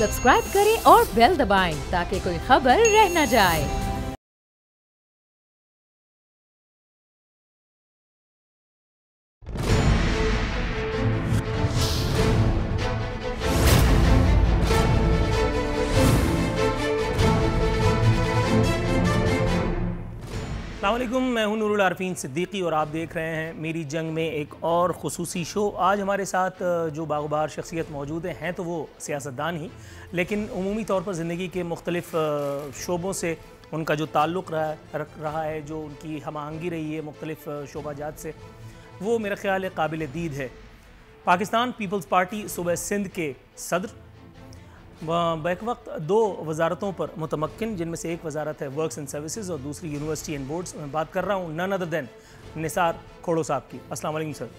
Subscribe करें और bell दबाएं ताकि कोई खबर रह न जाए। अस्सलामुअलैकुम, मैं हूं नूरुल आरफीन सिद्दीकी और आप देख रहे हैं मेरी जंग में एक और ख़ुसूसी शो। आज हमारे साथ जो बागबार शख्सियत मौजूद हैं तो वो सियासतदान ही, लेकिन उमूमी तौर पर ज़िंदगी के मुख्तलिफ़ शोबों से उनका जो ताल्लुक़ रहा है, जो उनकी हम आहंगी रही है मुख्तलिफ़ शोबाजात से, वो मेरा ख़्याल है काबिल दीद है। पाकिस्तान पीपल्स पार्टी सूबा सिंध के सदर बैक वक्त दो वजारतों पर मुतमक्किन, जिनमें से एक वजारत है वर्क्स एंड सर्विसेज और दूसरी यूनिवर्सिटी एंड बोर्ड्स। मैं बात कर रहा हूँ नन अदर देन निसार खोड़ो साहब की। अस्सलाम वालेकुम सर।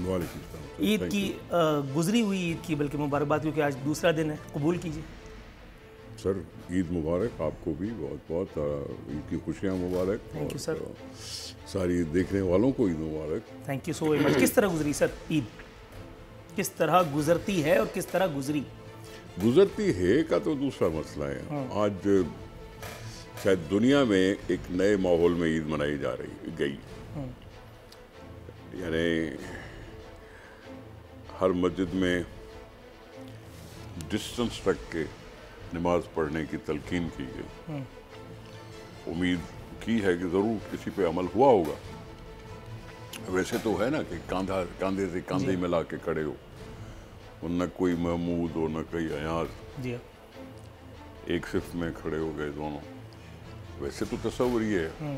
वालेकुम सलाम। ईद की गुजरी हुई ईद की बल्कि मुबारकबाद, क्योंकि आज दूसरा दिन है, कबूल कीजिए। सर ईद मुबारक, आपको भी बहुत बहुत ईद की खुशियाँ मुबारक। Thank you sir. सारी देखने वालों को ईद मुबारक। Thank you so much. किस तरह गुजरी सर ईद? किस तरह गुजरती है और किस तरह गुजरी? गुजरती है का तो दूसरा मसला है। आज शायद दुनिया में एक नए माहौल में ईद मनाई जा रही गई, यानी हर मस्जिद में डिस्टेंस रख के नमाज पढ़ने की तलकीन की गई। उम्मीद की है कि ज़रूर किसी पे अमल हुआ होगा। वैसे तो है ना कि कांधे से कांधे मिला के खड़े हो, न कोई महमूद हो न कोई अयाज, एक सिफ्त में खड़े हो गए दोनों। वैसे तो तस्वुर ये है,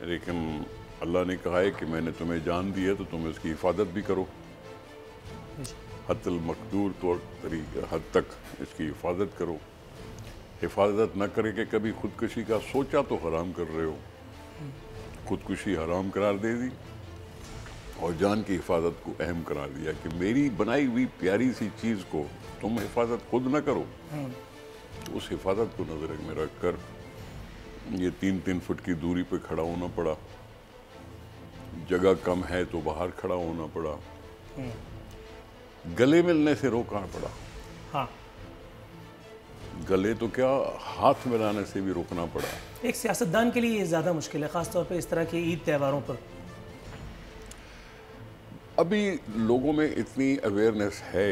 लेकिन अल्लाह ने कहा है कि मैंने तुम्हें जान दी है तो तुम इसकी हिफाजत भी करो। हद्दुल मकदूर तौर तरीके हद तक इसकी हिफाजत करो। हिफाजत न करके कभी खुदकुशी का सोचा तो हराम कर रहे हो। खुदकुशी हराम करार दे दी और जान की हिफाजत को अहम करार दिया कि मेरी बनाई हुई प्यारी सी चीज़ को तुम हिफाजत खुद न करो। तो उस हिफाजत को नज़र में रख कर ये 3-3 फुट की दूरी पे खड़ा होना पड़ा। जगह कम है तो बाहर खड़ा होना पड़ा। गले मिलने से रोकना पड़ा। हाँ, गले तो क्या, हाथ मिलाने से भी रोकना पड़ा। एक सियासतदान के लिए ये ज़्यादा मुश्किल है, ख़ासतौर पे इस तरह के ईद त्योहारों पर। अभी लोगों में इतनी अवेयरनेस है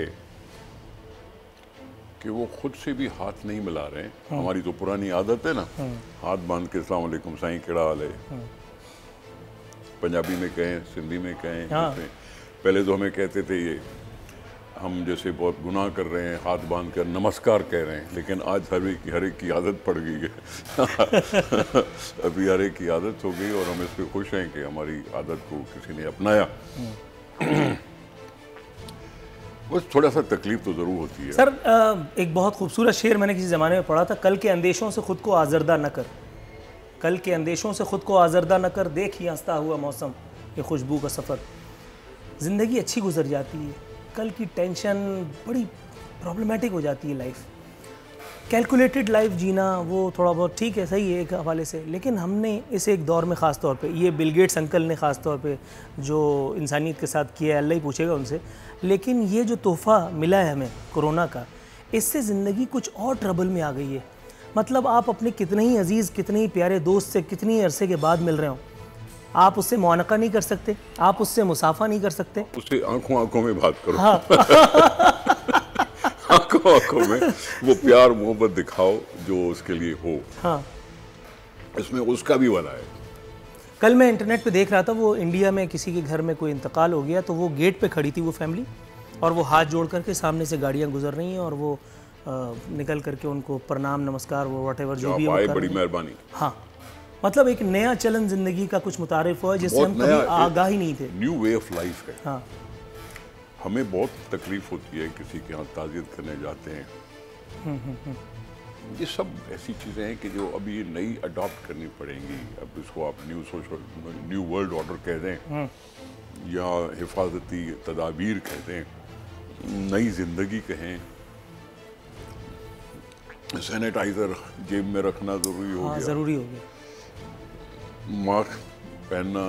कि वो खुद से भी हाथ नहीं मिला रहे हैं। हमारी तो पुरानी आदत है ना, हाथ बांध के अस्सलाम वालेकुम साईं केड़ा हाल है, पंजाबी में कहें, सिंधी में कहें। पहले तो हमें कहते थे ये हम जैसे बहुत गुनाह कर रहे हैं, हाथ बांध कर नमस्कार कह रहे हैं, लेकिन आज हर एक की आदत पड़ गई है। अभी हर एक की आदत हो गई और हम इस पर खुश हैं कि हमारी आदत को किसी ने अपनाया। बस थोड़ा सा तकलीफ तो ज़रूर होती है। सर, एक बहुत खूबसूरत शेर मैंने किसी ज़माने में पढ़ा था, कल के अंदेशों से ख़ुद को आज़रदा न कर। कल के अंदेशों से ख़ुद को आज़रदा न कर, देख ही हंसता हुआ मौसम, ये खुशबू का सफ़र। ज़िंदगी अच्छी गुजर जाती है, कल की टेंशन बड़ी प्रॉब्लमेटिक हो जाती है। लाइफ कैलकुलेटेड लाइफ जीना वो थोड़ा बहुत ठीक है, सही है एक हवाले से, लेकिन हमने इस एक दौर में ख़ास तौर पे, ये बिल गेट्स अंकल ने ख़ास तौर पे जो इंसानियत के साथ किया है, अल्लाह ही पूछेगा उनसे, लेकिन ये जो तोहफ़ा मिला है हमें कोरोना का, इससे ज़िंदगी कुछ और ट्रबल में आ गई है। मतलब आप अपने कितने ही अजीज़, कितने ही प्यारे दोस्त से कितनी अरसे के बाद मिल रहे हो, आप उससे मुआनका नहीं कर सकते, आप उससे मुसाफा नहीं कर सकते, उससे आंखों में बात करो। हाँ। आंखों में वो प्यार मोहब्बत दिखाओ जो उसके लिए हो। हाँ, इसमें उसका भी वाला है। कल मैं इंटरनेट पे देख रहा था, वो इंडिया में किसी के घर में कोई इंतकाल हो गया तो वो गेट पे खड़ी थी वो फैमिली, और वो हाथ जोड़ करके सामने से गाड़ियाँ गुजर रही हैं और वो निकल करके उनको प्रणाम नमस्कार वो व्हाटएवर जो भी है, बड़ी मेहरबानी। हाँ, मतलब एक नया चलन ज़िंदगी का कुछ मुतारिफ हुआ जिससे हम कभी आगाह ही नहीं थे। न्यू वे ऑफ लाइफ है। हाँ, हमें बहुत तकलीफ होती है किसी के यहाँ ताज़ियत करने जाते हैं। ये सब ऐसी चीज़ें हैं कि जो अभी नई अडॉप्ट करनी पड़ेंगी। अब इसको आप न्यू वर्ल्ड ऑर्डर कह दें या हिफाजती तदाबीर कह दें, नई ज़िंदगी कहें, सैनिटाइज़र जेब में रखना ज़रूरी हो गया। ज़रूरी हो गया। मास्क पहनना,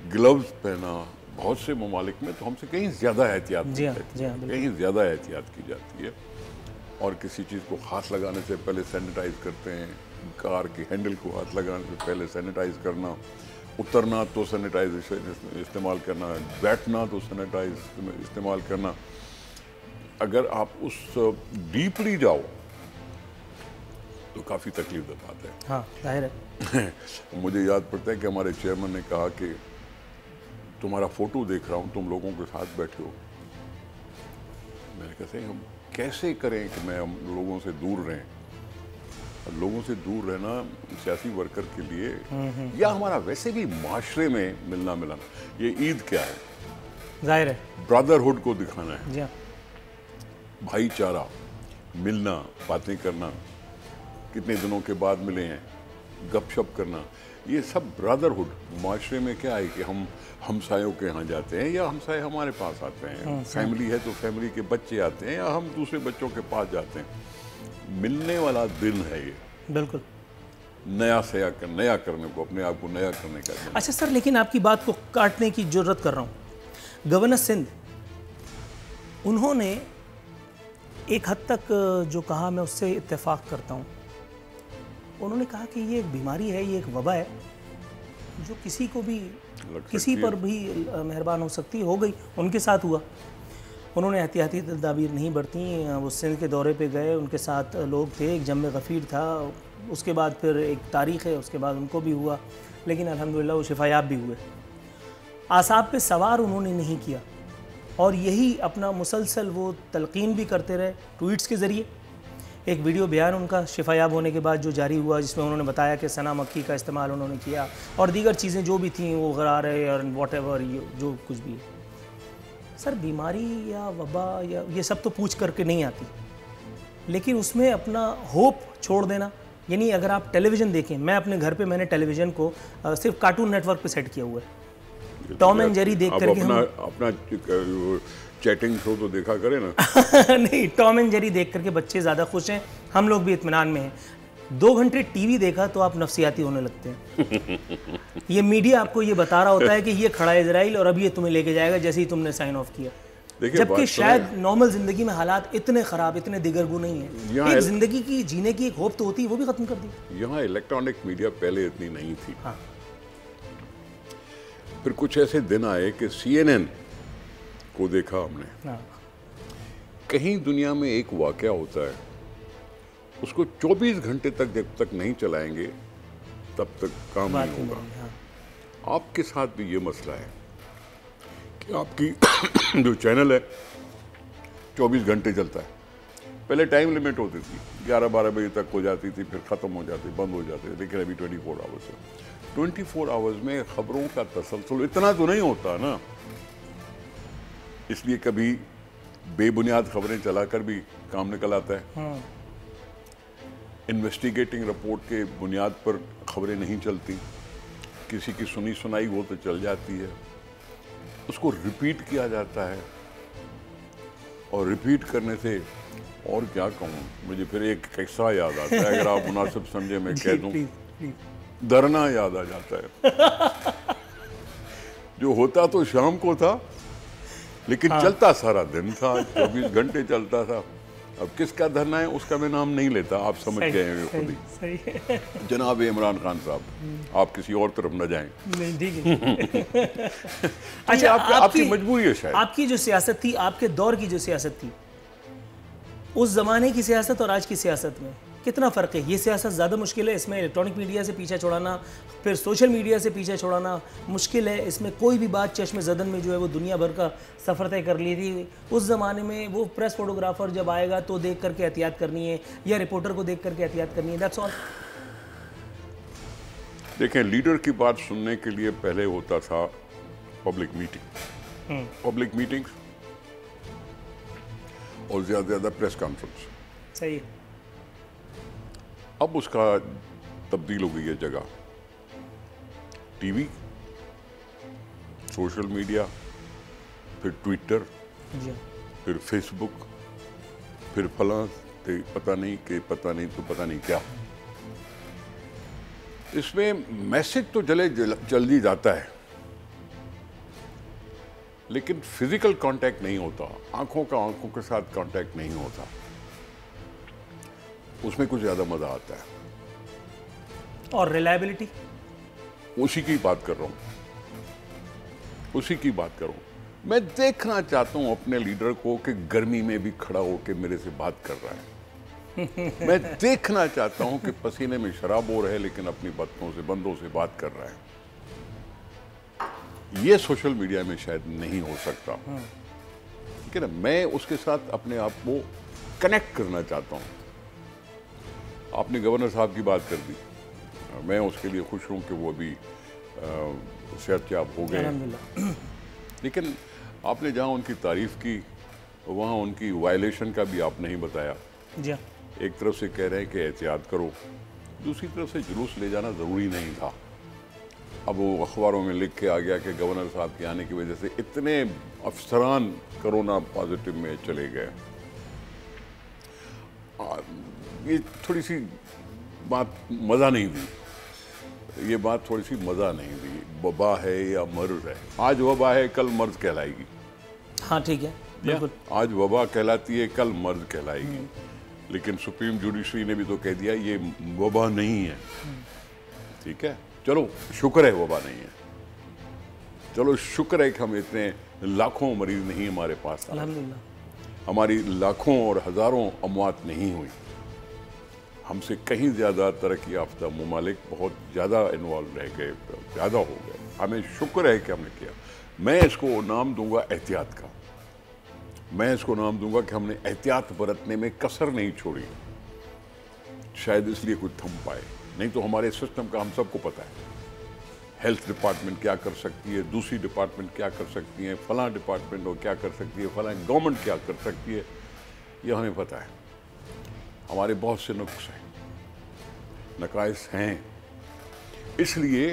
ग्लव्स पहना, बहुत से ममालिक में तो हमसे कहीं ज़्यादा एहतियात की जाती है, कहीं ज़्यादा एहतियात की जाती है। और किसी चीज़ को हाथ लगाने से पहले सैनिटाइज करते हैं, कार के हैंडल को हाथ लगाने से पहले सैनिटाइज करना, उतरना तो सैनिटाइजेशन इस्तेमाल करना, बैठना तो सैनिटाइज इस्तेमाल करना। अगर आप उस डीपली जाओ तो काफ़ी तकलीफ दे बात है। हाँ, जाहिर है। मुझे याद पड़ता है कि हमारे चेयरमैन ने कहा कि तुम्हारा फोटो देख रहा हूँ, तुम लोगों के साथ बैठे हो। मैंने कहा हम कैसे करें कि मैं हम लोगों से दूर रहें। लोगों से दूर रहना सियासी वर्कर के लिए या हमारा वैसे भी माशरे में मिलना मिलाना, ये ईद क्या है? जाहिर है, ब्रदरहुड को दिखाना है, जी हाँ, भाईचारा, मिलना, बातें करना, कितने दिनों के बाद मिले हैं, गपशप करना, ये सब ब्रदरहुड। माशरे में क्या है कि हम हमसायों के यहाँ जाते हैं या हमसाए हमारे पास आते हैं, फैमिली है तो फैमिली के बच्चे आते हैं या हम दूसरे बच्चों के पास जाते हैं। मिलने वाला दिन है ये, बिल्कुल नया करने को, अपने आप को नया करने का दिन। अच्छा सर, लेकिन आपकी बात को काटने की जरूरत कर रहा हूँ। गवर्नर सिंध, उन्होंने एक हद तक जो कहा मैं उससे इत्तेफाक करता हूँ। उन्होंने कहा कि ये एक बीमारी है, ये एक वबा है जो किसी को भी, किसी पर भी मेहरबान हो सकती है। हो गई, उनके साथ हुआ। उन्होंने एहतियाती तदाबीर नहीं बरती। वो सिंध के दौरे पे गए, उनके साथ लोग थे, एक जम गफ़ीर था, उसके बाद फिर एक तारीख़ है, उसके बाद उनको भी हुआ, लेकिन अल्हम्दुलिल्लाह वो शिफायाब भी हुए। आसाब पे सवार उन्होंने नहीं किया और यही अपना मुसलसल वो तलकीन भी करते रहे ट्वीट्स के ज़रिए। एक वीडियो बयान उनका शिफायाब होने के बाद जो जारी हुआ, जिसमें उन्होंने बताया कि सना मक्की का इस्तेमाल उन्होंने किया और दीगर चीज़ें जो भी थी, वो गरार है और वॉट एवर, जो कुछ भी है। सर, बीमारी या वबा या ये सब तो पूछ करके नहीं आती, लेकिन उसमें अपना होप छोड़ देना। यानी अगर आप टेलीविज़न देखें, मैं अपने घर पे मैंने टेलीविज़न को सिर्फ कार्टून नेटवर्क पे सेट किया हुआ है। टॉम एंड जेरी देख करके अपना चैटिंग शो तो देखा करें ना। नहीं, टॉम एंड जेरी देख करके बच्चे ज़्यादा खुश हैं, हम लोग भी इत्मीनान में हैं। 2 घंटे टीवी देखा तो आप नफसियाती होने लगते हैं। ये मीडिया आपको ये बता रहा होता है कि ये खड़ा है इजराइल और अब ये तुम्हें लेके जाएगा जैसे ही तुमने साइन ऑफ किया, जबकि शायद नॉर्मल जिंदगी में हालात इतने खराब, इतने दिगरगू नहीं है। एक जिंदगी की जीने की एक होप तो होती है, वो भी खत्म कर दी। यहाँ इलेक्ट्रॉनिक मीडिया पहले इतनी नहीं थी। हाँ। फिर कुछ ऐसे दिन आए कि CNN को देखा हमने। हाँ। कहीं दुनिया में एक वाकया होता है, उसको 24 घंटे तक जब तक नहीं चलाएंगे तब तक काम नहीं होगा। हाँ। आपके साथ भी ये मसला है कि आपकी जो चैनल है 24 घंटे चलता है। पहले टाइम लिमिट होती थी, 11-12 बजे तक हो जाती थी, फिर ख़त्म हो जाती, बंद हो जाती, लेकिन अभी 24 आवर्स है। 24 आवर्स में खबरों का तसलसल इतना तो नहीं होता ना, इसलिए कभी बेबुनियाद खबरें चलाकर भी काम निकल आता है। हाँ। इन्वेस्टिगेटिंग रिपोर्ट के बुनियाद पर खबरें नहीं चलती, किसी की सुनी सुनाई वो तो चल जाती है, उसको रिपीट किया जाता है और रिपीट करने से और क्या कहूँ, मुझे फिर एक किस्सा याद आता है, अगर आप मुनासिब समझे मैं कह दूँ, धरना याद आ जाता है। जो होता तो शाम को था, लेकिन हाँ। चलता सारा दिन था, 24 घंटे चलता था। अब किसका धरना है उसका मैं नाम नहीं लेता, आप समझ गए हैं खुद ही। जनाब इमरान खान साहब, आप किसी और तरफ न जाएं। नहीं, ठीक है। अच्छा, आपकी मजबूरी है शायद। आपकी जो सियासत थी, आपके दौर की जो सियासत थी, उस जमाने की सियासत और आज की सियासत में कितना फ़र्क है? ये सियासत ज़्यादा मुश्किल है, इसमें इलेक्ट्रॉनिक मीडिया से पीछा छुड़ाना, फिर सोशल मीडिया से पीछा छुड़ाना मुश्किल है। इसमें कोई भी बात चश्मे ज़दन में जो है वो दुनिया भर का सफ़र तय कर ली थी। उस ज़माने में वो प्रेस फोटोग्राफर जब आएगा तो देख करके एहतियात करनी है, या रिपोर्टर को देख करके एहतियात करनी है, दैट्स ऑल। देखें, लीडर की बात सुनने के लिए पहले होता था पब्लिक मीटिंग, पब्लिक मीटिंग्स और ज़्यादा से ज़्यादा प्रेस कॉन्फ्रेंस। सही है। अब उसका तब्दील हो गई है जगह, टीवी, सोशल मीडिया, फिर ट्विटर, फिर फेसबुक, फिर फलां पता नहीं तो पता नहीं क्या। इसमें मैसेज तो जल्दी जाता है, लेकिन फिजिकल कांटेक्ट नहीं होता, आंखों का आंखों के साथ कांटेक्ट नहीं होता। उसमें कुछ ज़्यादा मज़ा आता है। और रिलायबिलिटी, उसी की बात कर रहा हूँ, उसी की बात कर रहा हूँ। मैं देखना चाहता हूँ अपने लीडर को कि गर्मी में भी खड़ा होकर मेरे से बात कर रहा है। मैं देखना चाहता हूँ कि पसीने में शराब हो रहा है लेकिन अपनी बंदों से बात कर रहा है। ये सोशल मीडिया में शायद नहीं हो सकता, ठीक है ना। मैं उसके साथ अपने आप को कनेक्ट करना चाहता हूँ। आपने गवर्नर साहब की बात कर दी, मैं उसके लिए खुश हूँ कि वो अभी सेहतयाब हो गए, लेकिन आपने जहाँ उनकी तारीफ की वहाँ उनकी वायलेशन का भी आप नहीं बताया। जी हाँ। एक तरफ से कह रहे हैं कि एहतियात करो, दूसरी तरफ से जुलूस ले जाना ज़रूरी नहीं था। अब वो अखबारों में लिख के आ गया कि गवर्नर साहब के आने की वजह से इतने अफसरान कोरोना पॉजिटिव में चले गए। ये थोड़ी सी बात मज़ा नहीं दी, ये बात थोड़ी सी मज़ा नहीं दी। वबा है या मर्ज है, आज वबा है कल मर्ज कहलाएगी। हाँ ठीक है, बिल्कुल। आज वबा कहलाती है कल मर्ज कहलाएगी, लेकिन सुप्रीम जुडिशरी ने भी तो कह दिया ये वबा नहीं है। ठीक है, चलो शुक्र है वबा नहीं है, चलो शुक्र है कि हम इतने लाखों मरीज नहीं हमारे पास, अल्हम्दुलिल्लाह। हमारी लाखों और हज़ारों अमवात नहीं हुई। हमसे कहीं ज़्यादा तरक्की याफ्ता ममालिक बहुत ज़्यादा इन्वॉल्व रह गए, ज़्यादा हो गए। हमें शुक्र है कि हमने किया। मैं इसको नाम दूंगा एहतियात का, मैं इसको नाम दूंगा कि हमने एहतियात बरतने में कसर नहीं छोड़ी। शायद इसलिए कुछ थम पाए, नहीं तो हमारे सिस्टम का हम सबको पता है। हेल्थ डिपार्टमेंट क्या कर सकती है, दूसरी डिपार्टमेंट क्या कर सकती है, फलां डिपार्टमेंट वो क्या कर सकती है, फलां गवर्नमेंट क्या कर सकती है, ये हमें पता है। हमारे बहुत से नुक्स हैं, नकाइस हैं, इसलिए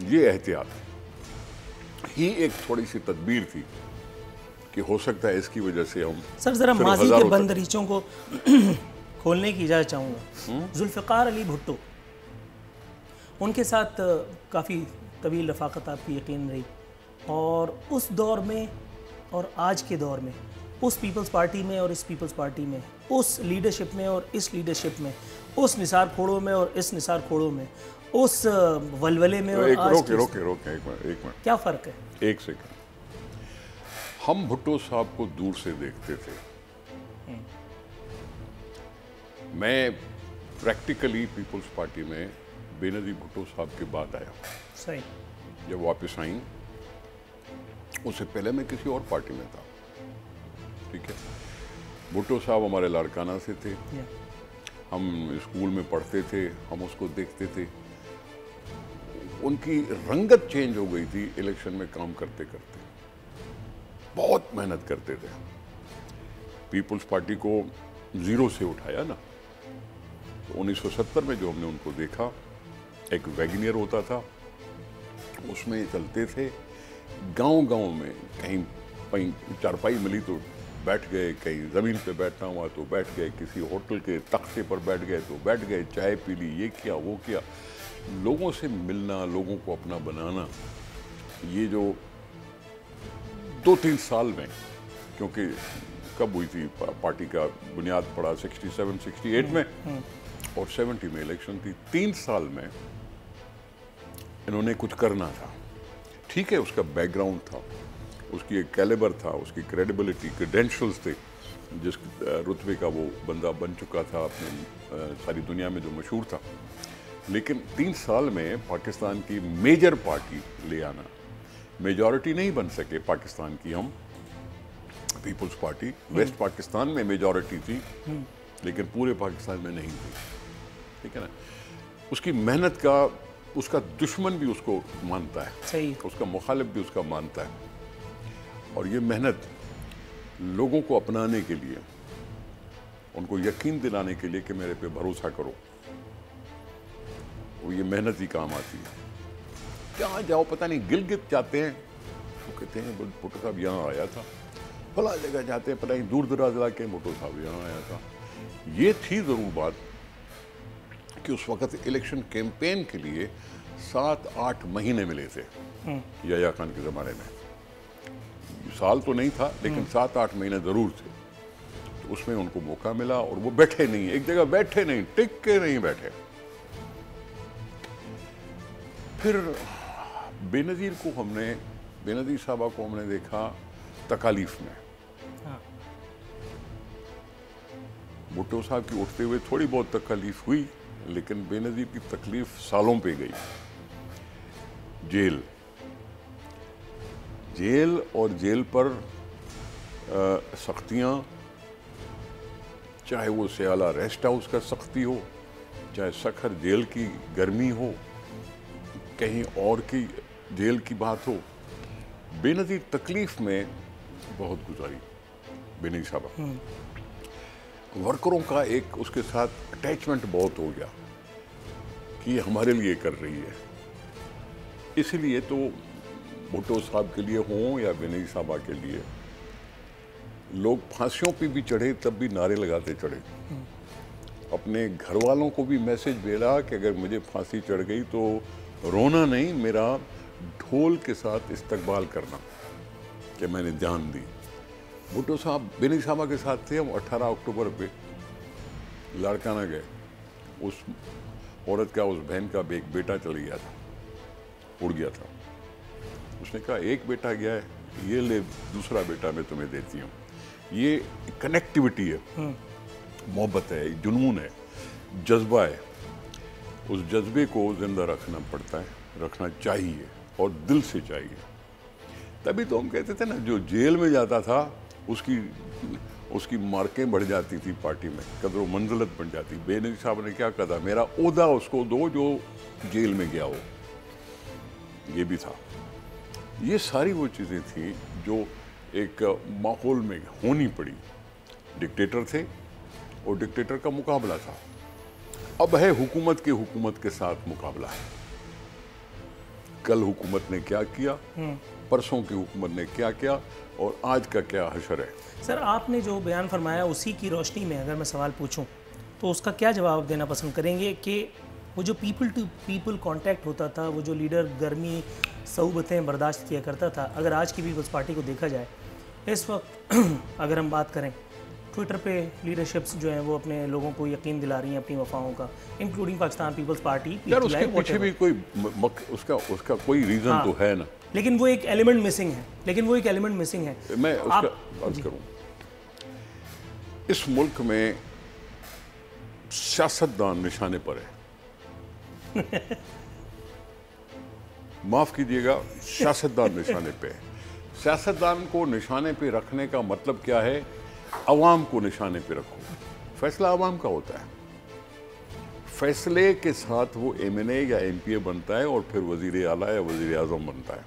ये एहतियात ही एक थोड़ी सी तदबीर थी कि हो सकता है इसकी वजह से हम सर जरा माजी के बंद दरीचों को खोलने की इजाज़त चाहूँगा। जुल्फ़िकार अली भुट्टो, उनके साथ काफ़ी तवील रफ़ाक़त आपकी यकीन रही, और उस दौर में और आज के दौर में, उस पीपल्स पार्टी में और इस पीपल्स पार्टी में, उस लीडरशिप में और इस लीडरशिप में, उस निसार खोड़ों में और इस निसार खोड़ों में, उस वलवले में और आज रोके एक मिनट क्या फ़र्क है? एक सेकंड। हम भुट्टो साहब को दूर से देखते थे, मैं प्रैक्टिकली पीपल्स पार्टी में बेनज़ीर भुट्टो साहब के बाद आया। सही। जब वापस आई, उससे पहले मैं किसी और पार्टी में था। ठीक है, भुट्टो साहब हमारे लाड़काना से थे, हम स्कूल में पढ़ते थे, हम उसको देखते थे। उनकी रंगत चेंज हो गई थी इलेक्शन में काम करते करते, बहुत मेहनत करते थे। पीपल्स पार्टी को जीरो से उठाया ना, तो 1970 में जो हमने उनको देखा, एक वैगनियर होता था, उसमें चलते थे, गांव-गांव में कहीं चारपाई मिली तो बैठ गए, कहीं ज़मीन पे बैठना हुआ तो बैठ गए, किसी होटल के तख्ते पर बैठ गए तो बैठ गए, चाय पी ली, ये किया वो किया। लोगों से मिलना, लोगों को अपना बनाना, ये जो 2-3 साल में, क्योंकि कब हुई थी पार्टी का बुनियाद पड़ा 67-68 में और 70 में इलेक्शन थी, 3 साल में इन्होंने कुछ करना था। ठीक है, उसका बैकग्राउंड था, उसकी एक कैलिबर था, उसकी क्रेडिबिलिटी, क्रेडेंशियल्स थे, जिस रुतबे का वो बंदा बन चुका था अपने सारी दुनिया में जो मशहूर था। लेकिन 3 साल में पाकिस्तान की मेजर पार्टी ले आना, मेजॉरिटी नहीं बन सके पाकिस्तान की हम, पीपल्स पार्टी वेस्ट पाकिस्तान में मेजॉरिटी थी लेकिन पूरे पाकिस्तान में नहीं थी। ठीक है ना, उसकी मेहनत का उसका दुश्मन भी उसको मानता है, सही, उसका मुखालिफ भी उसका मानता है। और ये मेहनत लोगों को अपनाने के लिए, उनको यकीन दिलाने के लिए कि मेरे पे भरोसा करो, वो ये मेहनत ही काम आती है। जहाँ जाओ, पता नहीं गिलगित जाते हैं तो कहते हैं भुट्टो साहब यहाँ आया था, फला जगह जाते हैं, पता नहीं दूर दराज इलाके भुट्टो साहब यहाँ आया था। ये थी ज़रूर बात कि उस वक़्त इलेक्शन कैंपेन के लिए 7-8 महीने मिले थे याया खान के ज़माने में। साल तो नहीं था लेकिन 7-8 महीने ज़रूर थे। तो तो उसमें उनको मौका मिला और वो बैठे नहीं, एक जगह बैठे नहीं, टिक के नहीं बैठे। फिर बेनज़ीर साहबा को हमने देखा तकालीफ में। हाँ। भुट्टो साहब की उठते हुए थोड़ी बहुत तकलीफ हुई, लेकिन बेनज़ीर की तकलीफ सालों पे गई। जेल और जेल पर सख्तियाँ, चाहे वो सियाला रेस्ट हाउस का सख्ती हो, चाहे सखर जेल की गर्मी हो, कहीं और की जेल की बात हो, बेनज़ीर तकलीफ में बहुत गुजारी बेनज़ीर साहबा। वर्करों का एक उसके साथ अटैचमेंट बहुत हो गया कि ये हमारे लिए कर रही है। इसलिए तो भुट्टो साहब के लिए हों या बेनज़ीर साहबा के लिए, लोग फांसियों पे भी चढ़े तब भी नारे लगाते चढ़े। अपने घर वालों को भी मैसेज भेजा कि अगर मुझे फांसी चढ़ गई तो रोना नहीं, मेरा ढोल के साथ इस्तकबाल करना कि मैंने जान दी। भुट्टो साहब बेनज़ीर साहबा के साथ थे। हम 18 अक्टूबर पे लाड़काना गए। उस औरत का, उस बहन का एक बेटा चल गया था, उड़ गया था। उसने कहा एक बेटा गया है, ये ले दूसरा बेटा मैं तुम्हें देती हूँ। ये कनेक्टिविटी है, मोहब्बत है, जुनून है, जज्बा है। उस जज्बे को जिंदा रखना पड़ता है, रखना चाहिए और दिल से चाहिए। तभी तो हम कहते थे ना, जो जेल में जाता था उसकी मार्कें बढ़ जाती थी, पार्टी में कदर मंजिलत बन जाती। बेनज़ीर साहब ने क्या कहा, मेरा ओहदा उसको दो जो जेल में गया हो। ये भी था। ये सारी वो चीज़ें थी जो एक माहौल में होनी पड़ी। डिक्टेटर थे और डिक्टेटर का मुकाबला था। अब है हुकूमत के साथ मुकाबला है। कल हुकूमत ने क्या किया, परसों की हुकूमत ने क्या किया और आज का क्या हशर है। सर, आपने जो बयान फरमाया उसी की रोशनी में अगर मैं सवाल पूछूं तो उसका क्या जवाब देना पसंद करेंगे कि वो जो पीपल टू पीपल कांटेक्ट होता था, वो जो लीडर गर्मी सऊबतें बर्दाश्त किया करता था, अगर आज की पीपल्स पार्टी को देखा जाए इस वक्त अगर हम बात करें, ट्विटर पे लीडरशिप्स जो हैं वो अपने लोगों को यकीन दिला रही हैं अपनी वफाओं का, इंक्लूडिंग पाकिस्तान पीपल्स पार्टी। यार उसके पीछे भी कोई उसका कोई रीज़न तो है ना, लेकिन वो एक एलिमेंट मिसिंग है। मैं उसका अर्ज करूं, इस मुल्क में सियासतदान निशाने पर है। माफ कीजिएगा, सियासतदान निशाने पे है। सियासतदान को निशाने पे रखने का मतलब क्या है? अवाम को निशाने पे रखो। फैसला अवाम का होता है। फैसले के साथ वो MNA या MPA बनता है और फिर वजीर आला या वजीर आज़म बनता है।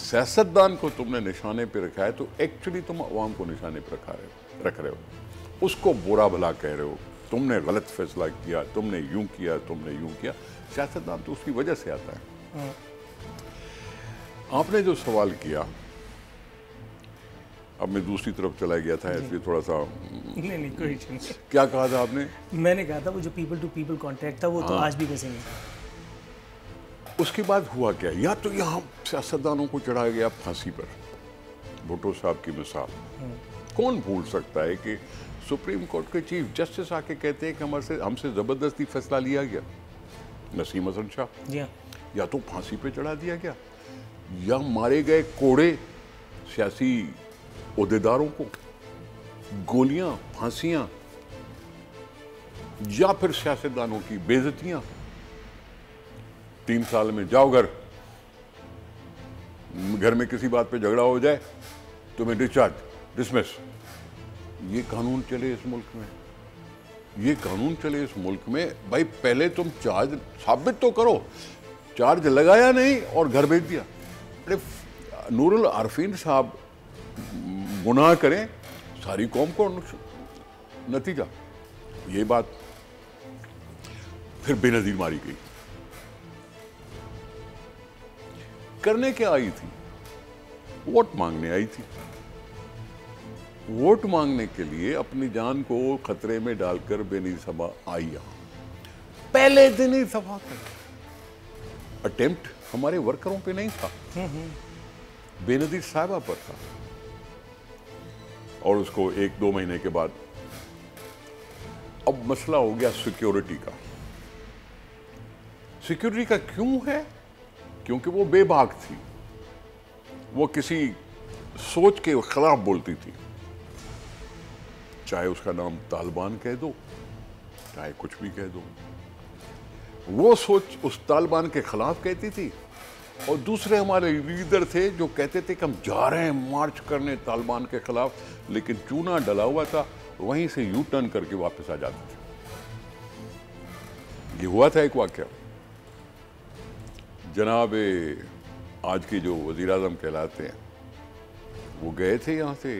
सियासतदान को तुमने निशाने पे रखा है तो एक्चुअली तुम अवाम को निशाने पे रख रहे हो। उसको बुरा भला कह रहे हो, तुमने गलत फैसला किया, तुमने यूं किया, तुमने यूं किया। सियासतदान तो उसकी वजह से आता है। आपने जो सवाल किया, अब मैं दूसरी तरफ चला गया था, इसलिए थोड़ा सा नहीं कोई नहीं। क्या कहा था आपने? मैंने कहा था वो जो पीपल टू पीपल कांटेक्ट था वो तो आज भी मिसिंग है। उसके बाद हुआ क्या? या तो यहाँ सियासतदानों को चढ़ाया गया फांसी पर, भुट्टो साहब की मिसाल। कौन भूल सकता है कि सुप्रीम कोर्ट के चीफ जस्टिस आके कहते हैं कि हमसे ज़बरदस्ती फैसला लिया गया, नसीम हसन शाह। या तो फांसी पे चढ़ा दिया गया, या मारे गए कोड़े सियासी ओहदेदारों को, गोलियां, फांसियां, या फिर सियासतदानों की बेइज्जतियां। 3 साल में जाओ घर में किसी बात पे झगड़ा हो जाए तुम्हें डिस्चार्ज, डिसमिस। ये कानून चले इस मुल्क में, ये कानून चले इस मुल्क में। भाई पहले तुम चार्ज साबित तो करो, चार्ज लगाया नहीं और घर भेज दिया। अरे नूरुल आरफीन साहब गुनाह करें, सारी कौम को नतीजा ये बात। फिर बेनज़ीर मारी गई। करने क्या आई थी? वोट मांगने आई थी। वोट मांगने के लिए अपनी जान को खतरे में डालकर बेनज़ीर साहबा आई यहां। पहले दिन ही सभा कर अटेम्प्ट हमारे वर्करों पे नहीं था, बेनज़ीर साहबा पर था। और उसको 1-2 महीने के बाद। अब मसला हो गया सिक्योरिटी का। सिक्योरिटी का क्यों है? क्योंकि वो बेबाक थी, वो किसी सोच के खिलाफ बोलती थी, चाहे उसका नाम तालिबान कह दो, चाहे कुछ भी कह दो। वो सोच उस तालिबान के खिलाफ कहती थी, और दूसरे हमारे लीडर थे जो कहते थे कि हम जा रहे हैं मार्च करने तालिबान के खिलाफ, लेकिन चूना डला हुआ था, वहीं से यू टर्न करके वापस आ जाते थे। ये हुआ था एक वाकया। जनाब आज के जो वजीर आज़म कहलाते हैं, वो गए थे यहाँ से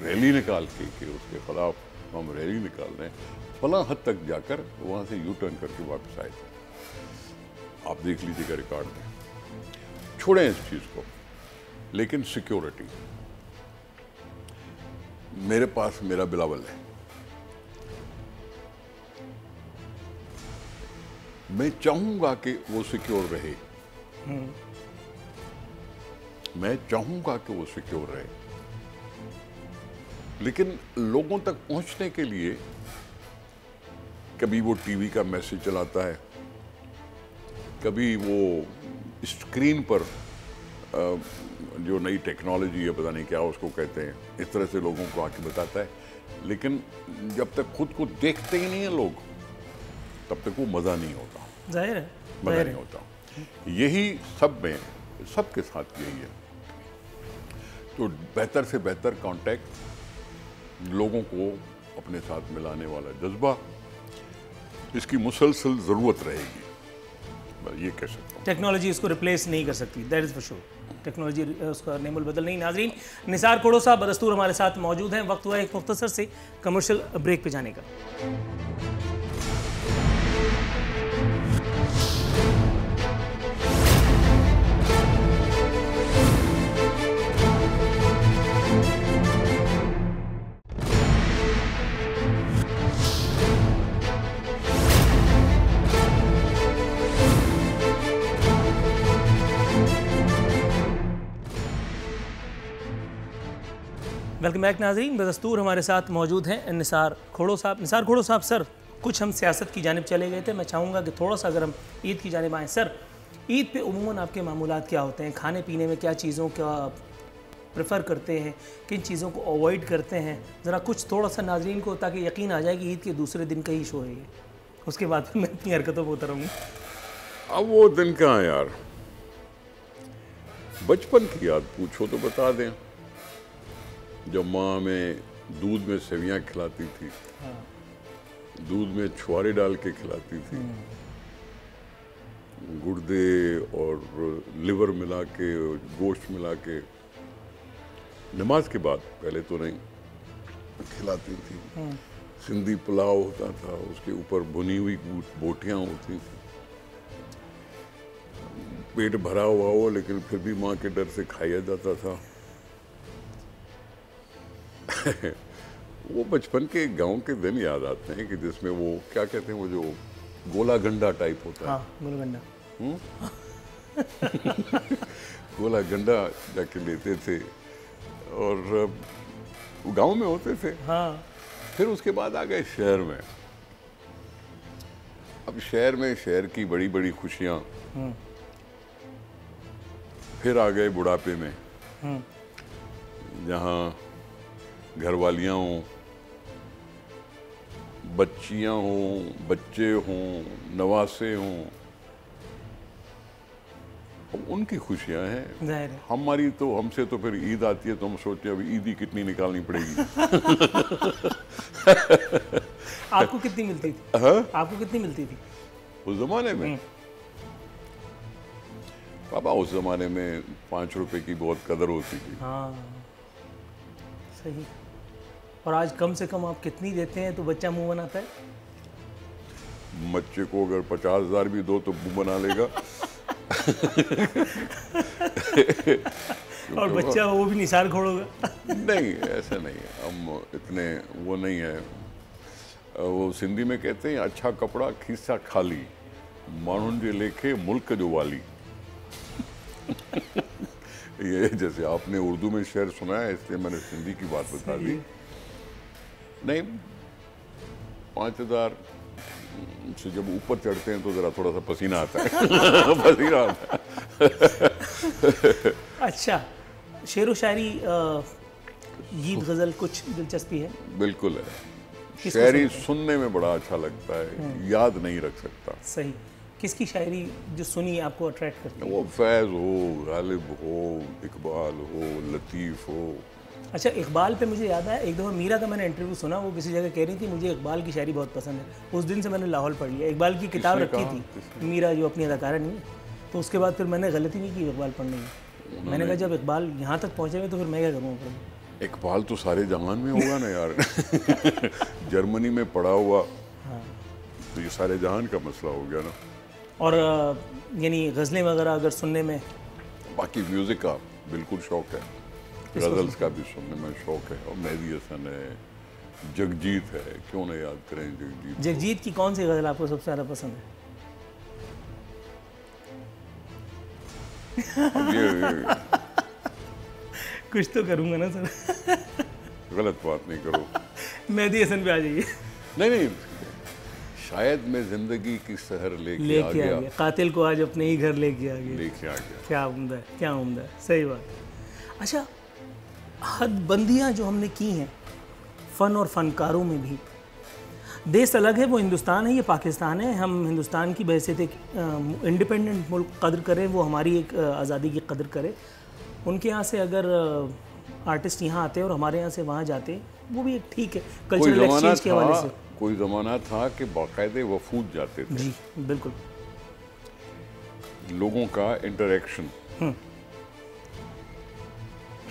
रैली निकाल के कि उसके खिलाफ हम रैली निकाल रहे हैं, फला हद तक जाकर वहाँ से यू टर्न करके वापस आए थे। आप देख लीजिएगा रिकॉर्ड में। छोड़ें इस चीज़ को, लेकिन सिक्योरिटी, मेरे पास मेरा बिलावल है, मैं चाहूंगा कि वो सिक्योर रहे, मैं चाहूंगा कि वो सिक्योर रहे, लेकिन लोगों तक पहुंचने के लिए कभी वो टीवी का मैसेज चलाता है, कभी वो स्क्रीन पर जो नई टेक्नोलॉजी है, पता नहीं क्या उसको कहते हैं, इस तरह से लोगों को आके बताता है। लेकिन जब तक खुद को देखते ही नहीं है लोग, तब तक वो मज़ा नहीं होता। जाहिर है, मज़ा नहीं होता। यही सब में, सबके साथ यही है। तो बेहतर से बेहतर कांटेक्ट, लोगों को अपने साथ मिलाने वाला जज्बा, इसकी मुसलसल ज़रूरत रहेगी, ये कह सकता हूँ। टेक्नोलॉजी इसको रिप्लेस नहीं कर सकती, that is for sure. Technology उसका नेमुल बदल नहीं। नाजरीन, निसार खोड़ो साहब बदस्तूर हमारे साथ मौजूद हैं। वक्त हुआ एक मुख्तसर से कमर्शियल ब्रेक पे जाने का। वेलकम बैक नाजरीन, बदस्तूर हमारे साथ मौजूद हैं निसार खोड़ो साहब। निसार खोड़ो साहब, सर कुछ हम सियासत की जानिब चले गए थे, मैं चाहूँगा कि थोड़ा सा अगर हम ईद की जानिब आएँ। सर, ईद पे उमूमन आपके मामूलात क्या होते हैं? खाने पीने में क्या चीज़ों का प्रेफर करते हैं, किन चीज़ों को अवॉइड करते हैं? ज़रा कुछ थोड़ा सा नाजरीन को, ताकि यकीन आ जाए कि ईद के दूसरे दिन का ही शो है ये, उसके बाद फिर मैं अपनी हरकतों पर उतरूँगी। अब वो दिन कहाँ यार, बचपन की याद पूछो तो बता दें। जब माँ हमें दूध में सेवियाँ खिलाती थी, दूध में छुआरे डाल के खिलाती थी, गुर्दे और लिवर मिला के, गोश्त मिला के, नमाज के बाद, पहले तो नहीं, खिलाती थी। सिंधी पुलाव होता था, उसके ऊपर भुनी हुई बोटियाँ होती थी। पेट भरा हुआ हो लेकिन फिर भी माँ के डर से खाया जाता था। वो बचपन के गांव के दिन याद आते हैं कि जिसमें वो क्या कहते हैं, वो जो गोला गंडा टाइप होता है। हाँ, गोला गंडा। गोला गंडा जाके लेते थे और गांव में होते थे। हाँ। फिर उसके बाद आ गए शहर में। अब शहर में शहर की बड़ी बड़ी खुशियाँ। फिर आ गए बुढ़ापे में, जहाँ घरवालियाँ हों, बच्चियाँ हों, बच्चे हों, नवासे हों, उनकी खुशियाँ हैं। हमारी तो, हमसे तो फिर ईद आती है तो हम सोचते हैं अभी ईद ही कितनी निकालनी पड़ेगी। आपको कितनी मिलती थी? हाँ? आपको कितनी मिलती थी उस जमाने में? पापा, उस जमाने में 5 रुपए की बहुत कदर होती थी। हाँ, सही। और आज कम से कम आप कितनी देते हैं तो बच्चा मुंह बनाता है? बच्चे को अगर 50,000 भी दो तो मुंह बना लेगा। और बच्चा वो भी निसार खोड़ोगा? नहीं, ऐसा नहीं है, हम इतने वो नहीं है। वो सिंधी में कहते हैं, अच्छा कपड़ा खीसा खाली, माण्हुनि जे लेखे मुल्क जो वाली। ये जैसे आपने उर्दू में शेर सुना है, इसलिए मैंने सिंधी की बात बता दी। नहीं, 5000 से जब ऊपर चढ़ते हैं तो जरा थोड़ा सा पसीना आता है पसीना आता है। अच्छा, शेर व शायरी, गीत गज़ल कुछ दिलचस्पी है? बिल्कुल है, किसको शायरी सुनते हैं? सुनने में बड़ा अच्छा लगता है, याद नहीं रख सकता। सही। किसकी शायरी जो सुनी आपको अट्रैक्ट करती है? वो फैज़ हो, गालिब हो, इकबाल हो, लतीफ़ हो। अच्छा, इकबाल पे मुझे याद आया, एक दफ़ा मीरा का मैंने इंटरव्यू सुना, वो किसी जगह कह रही थी मुझे इकबाल की शायरी बहुत पसंद है। उस दिन से मैंने लाहौल पढ़ लिया, इकबाल की किताब किसने रखी कहा? थी, किसने? मीरा जो अपनी अदाकारा नहीं है। तो उसके बाद फिर मैंने गलती नहीं की इकबाल पढ़ने की। मैंने कहा जब इकबाल यहाँ तक पहुँचे हुए तो फिर मैं क्या करूँगा? इकबाल तो सारे जहान में होगा ना यार जर्मनी में पढ़ा हुआ, तो ये सारे जहान का मसला हो गया ना। और यानी गज़लें वगैरह अगर सुनने में? बाकी म्यूज़िक का बिल्कुल शौक है, गज़ल्स का भी सुनने में शौक है। और मेहदी हसन है, जगजीत है, क्यों नहीं याद करें जगजीत। जगजीत की कौन सी गज़ल आपको सबसे ज़्यादा पसंद है? अब ये कुछ तो करूँगा ना सर। गलत बात नहीं करो। मेहदी हसन पे आ जाइए। नहीं, शायद मैं जिंदगी की सहर लेके आ गया, कातिल को आज अपने ही घर लेके आ गया। लेके आ गया। क्या उम्दा है, क्या उम्दा है, सही बात। अच्छा, हदबंदियाँ जो हमने की हैं फ़न और फ़नकारों में भी, देश अलग है, वो हिंदुस्तान है, ये पाकिस्तान है। हम हिंदुस्तान की बहैसियत एक इंडिपेंडेंट मुल्क कदर करें, वो हमारी एक आज़ादी की कदर करे। उनके यहाँ से अगर आर्टिस्ट यहाँ आते और हमारे यहाँ से वहाँ जाते, वो भी एक ठीक है कल्चरल एक्सचेंज के हवाले से। कोई ज़माना था कि बाकायदे वफूद जाते थे। जी बिल्कुल। लोगों का इंटरेक्शन,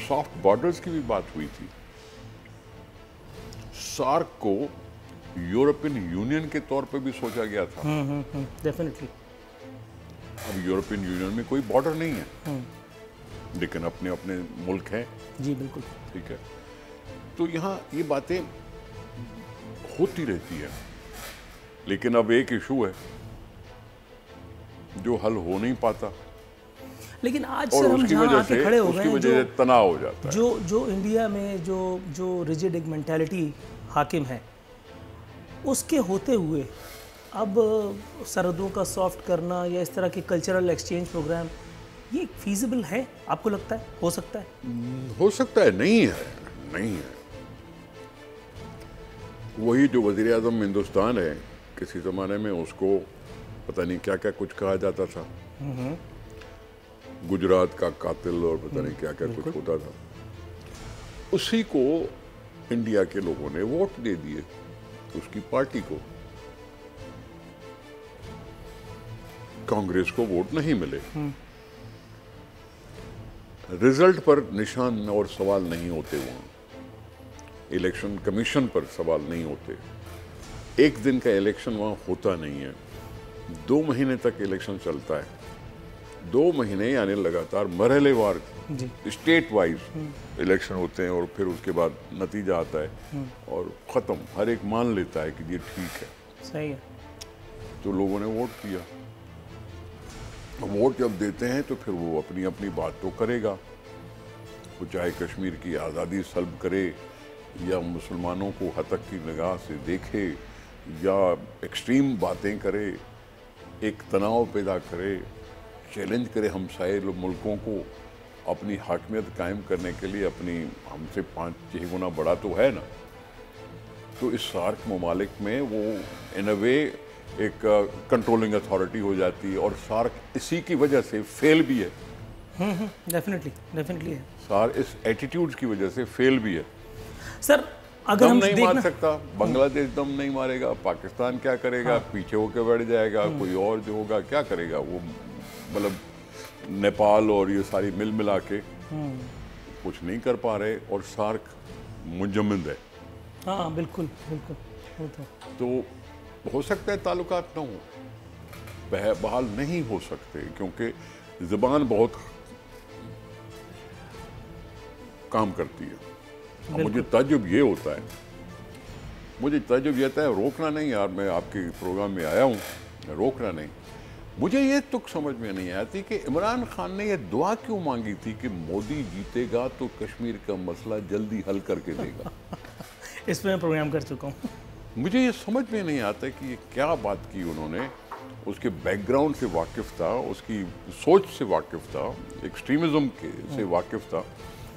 सॉफ्ट बॉर्डर्स की भी बात हुई थी। सार्क को यूरोपियन यूनियन के तौर पे भी सोचा गया था। डेफिनेटली। अब यूरोपियन यूनियन में कोई बॉर्डर नहीं है, लेकिन अपने अपने मुल्क हैं। जी बिल्कुल। ठीक है, तो यहाँ ये बातें होती रहती है, लेकिन अब एक इशू है जो हल हो नहीं पाता, लेकिन आज और सर हम उसकी जहाँ वजह आके से खड़े हो गए उसकी हैं, वजह से तनाव हो जाता है। जो इंडिया में जो रिजिड एक मेंटालिटी हाकिम है, उसके होते हुए अब सरहदों का सॉफ्ट करना या इस तरह के कल्चरल एक्सचेंज प्रोग्राम, ये फीजिबल है आपको लगता है? हो सकता है? हो सकता है, नहीं है, नहीं है। वही जो वज़ीर आज़म हिंदुस्तान है, किसी ज़माने में उसको पता नहीं क्या क्या कुछ कहा जाता था, गुजरात का कातिल और पता नहीं क्या क्या कुछ होता था। उसी को इंडिया के लोगों ने वोट दे दिए, उसकी पार्टी को। कांग्रेस को वोट नहीं मिले। रिजल्ट पर निशान और सवाल नहीं होते, वहाँ इलेक्शन कमीशन पर सवाल नहीं होते। एक दिन का इलेक्शन वहाँ होता नहीं है, 2 महीने तक इलेक्शन चलता है। 2 महीने यानी लगातार मरहलेवार स्टेट वाइज इलेक्शन होते हैं, और फिर उसके बाद नतीजा आता है और ख़त्म। हर एक मान लेता है कि ये ठीक है, सही है। तो लोगों ने वोट दिया। वोट जब देते हैं तो फिर वो अपनी अपनी बात तो करेगा। वो चाहे कश्मीर की आज़ादी सल्ब करे, या मुसलमानों को हतक की निगाह से देखे, या एक्सट्रीम बातें करे, एक तनाव पैदा करे, चैलेंज करे हमसाये मुल्कों को अपनी हाकमियत कायम करने के लिए। अपनी हमसे 5-6 गुना बड़ा तो है ना। तो इस सार्क ममालिक में वो इन अ वे एक कंट्रोलिंग अथॉरिटी हो जाती है, और सार्क इसी की वजह से फेल भी है। डेफिनेटली है। सार्क इस एटीट्यूड की वजह से फेल भी है। सर अगर दम हम नहीं मार सकता, बांग्लादेश दम नहीं मारेगा, पाकिस्तान क्या करेगा? पीछे होकर बैठ जाएगा। कोई और जो होगा क्या करेगा वो, मतलब नेपाल और ये सारी मिल मिला के कुछ नहीं कर पा रहे, और सार्क मुंजमद है। हाँ बिल्कुल बिल्कुल। तो हो सकता है ताल्लुकात न हो, बहाल नहीं हो सकते, क्योंकि ज़बान बहुत काम करती है। मुझे ताज्जुब ये होता है, रोकना नहीं यार, मैं आपके प्रोग्राम में आया हूँ, रोकना नहीं। मुझे ये तुक समझ में नहीं आती कि इमरान खान ने ये दुआ क्यों मांगी थी कि मोदी जीतेगा तो कश्मीर का मसला जल्दी हल करके देगा। इस पर मैं प्रोग्राम कर चुका हूँ। मुझे ये समझ में नहीं आता कि ये क्या बात की उन्होंने, उसके बैकग्राउंड से वाकिफ था, उसकी सोच से वाकिफ था, एक्सट्रीमिज्म के से वाकिफ था,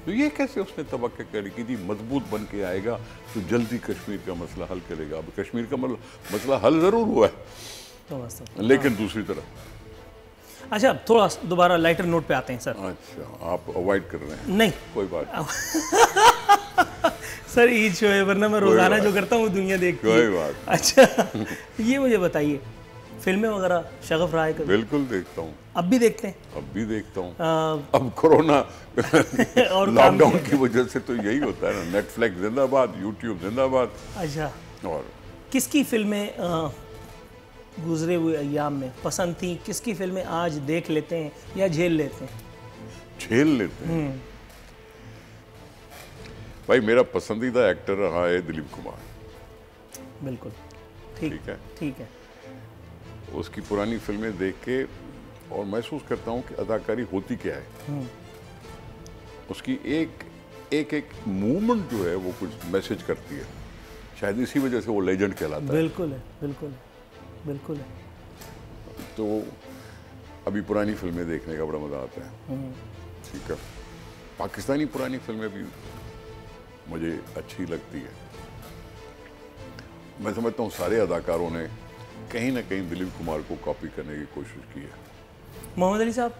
तो ये कैसे उसने तवक्को करी कि जी मजबूत बन के आएगा तो जल्दी कश्मीर का मसला हल करेगा। अब कश्मीर का मसला हल ज़रूर हुआ है, तो वास्तव लेकिन दूसरी तरफ। अच्छा, थोड़ा दोबारा लाइटर नोट पे आते हैं सर। अच्छा, आप अवॉइड कर रहे हैं? नहीं कोई बात नहीं। सर ईद शो है, वरना मैं रोजाना जो करता हूँ दुनिया देखती है। कोई बात। अच्छा ये मुझे बताइए, फिल्में वगैरह शगफ रहा है कभी? बिल्कुल देखता हूँ। अब भी देखते हैं? अब भी देखता हूँ। अब कोरोना और लॉकडाउन की वजह से तो यही होता है ना, नेटफ्लिक्स जिंदाबाद, यूट्यूब जिंदाबाद। अच्छा, और किसकी फिल्में गुजरे हुए अय्याम में पसंद थी, किसकी फिल्में आज देख लेते हैं या झेल लेते हैं? झेल लेते हैं। भाई मेरा पसंदीदा एक्टर रहा है दिलीप कुमार। बिल्कुल ठीक है, ठीक है। उसकी पुरानी फिल्में देख के और महसूस करता हूँ कि अदाकारी होती क्या है। उसकी एक मूवमेंट जो है वो कुछ मैसेज करती है, शायद इसी वजह से वो लेजेंड कहलाता है। बिल्कुल है, बिल्कुल है, बिल्कुल है। तो अभी पुरानी फिल्में देखने का बड़ा मजा आता है। ठीक है, पाकिस्तानी पुरानी फिल्में भी मुझे अच्छी लगती है। मैं समझता हूँ सारे अदाकारों ने कहीं ना कहीं दिलीप कुमार को कॉपी करने की कोशिश की है। मोहम्मद अली साहब,